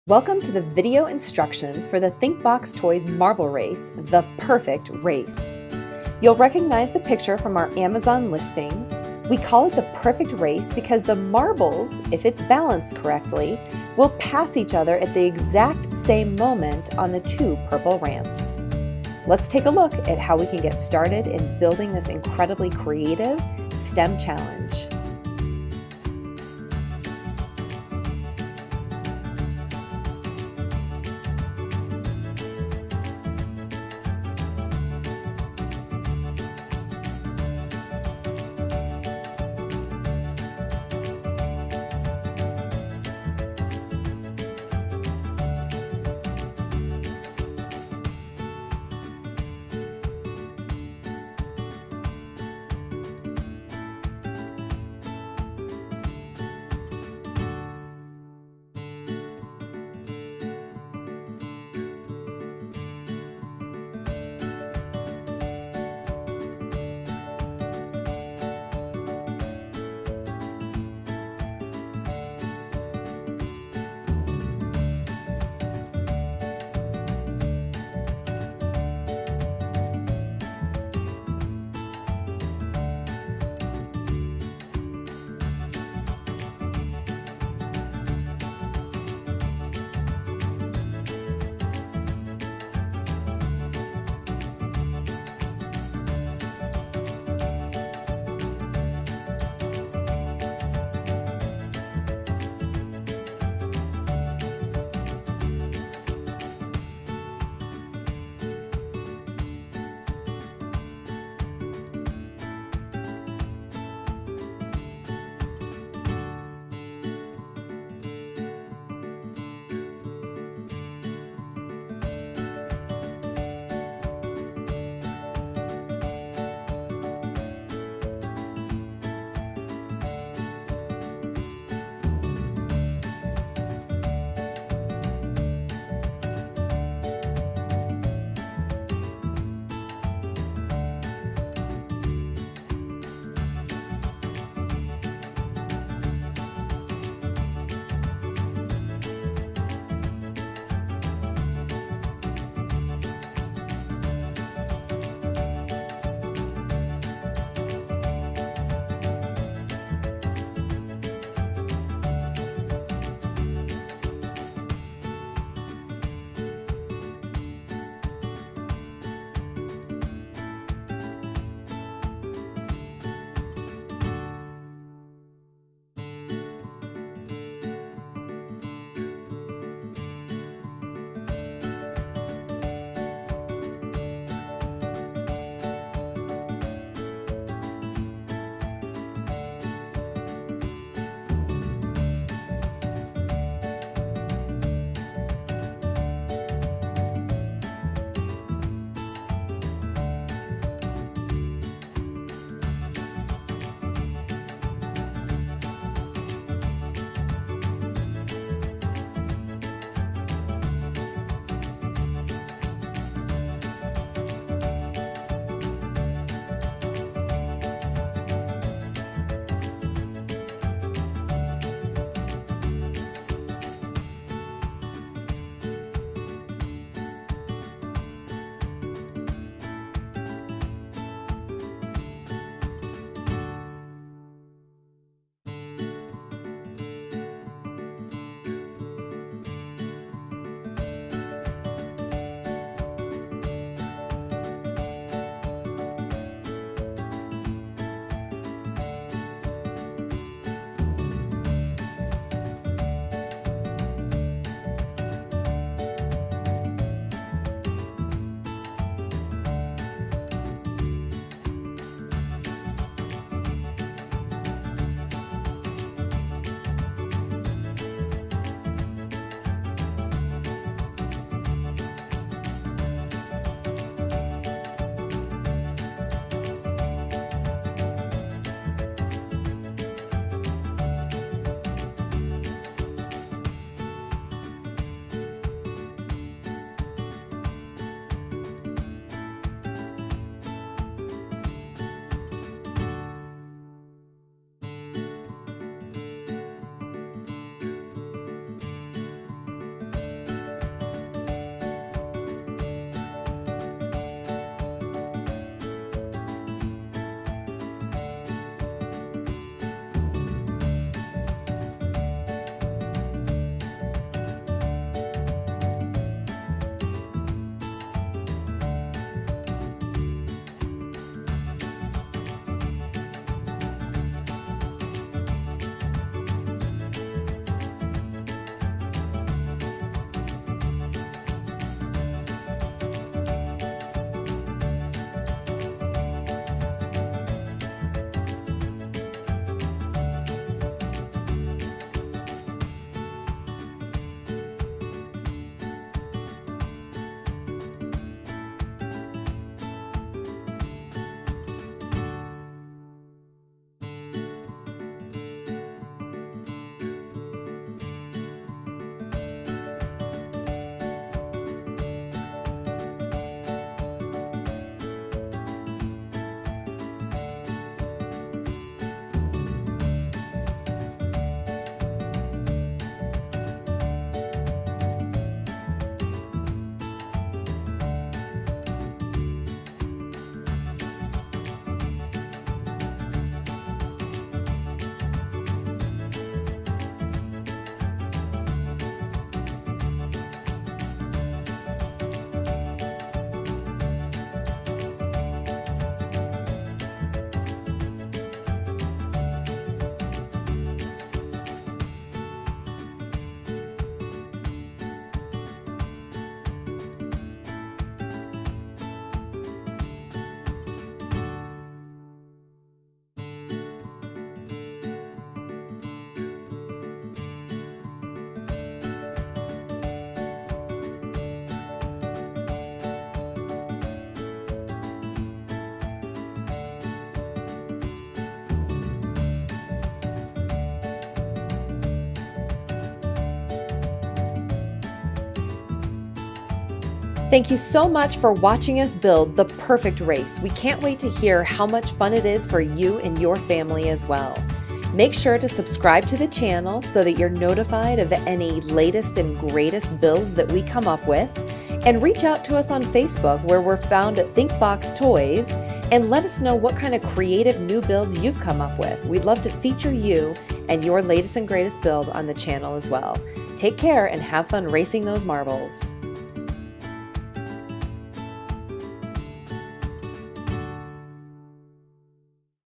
Welcome to the video instructions for the Thinkbox Toys Marble Race, the perfect race. You'll recognize the picture from our Amazon listing. We call it the perfect race because the marbles, if it's balanced correctly, will pass each other at the exact same moment on the two purple ramps. Let's take a look at how we can get started in building this incredibly creative STEM challenge. Thank you so much for watching us build the perfect race. We can't wait to hear how much fun it is for you and your family as well. Make sure to subscribe to the channel so that you're notified of any latest and greatest builds that we come up with. And reach out to us on Facebook, where we're found at Thinkbox Toys, and let us know what kind of creative new builds you've come up with. We'd love to feature you and your latest and greatest build on the channel as well. Take care and have fun racing those marbles.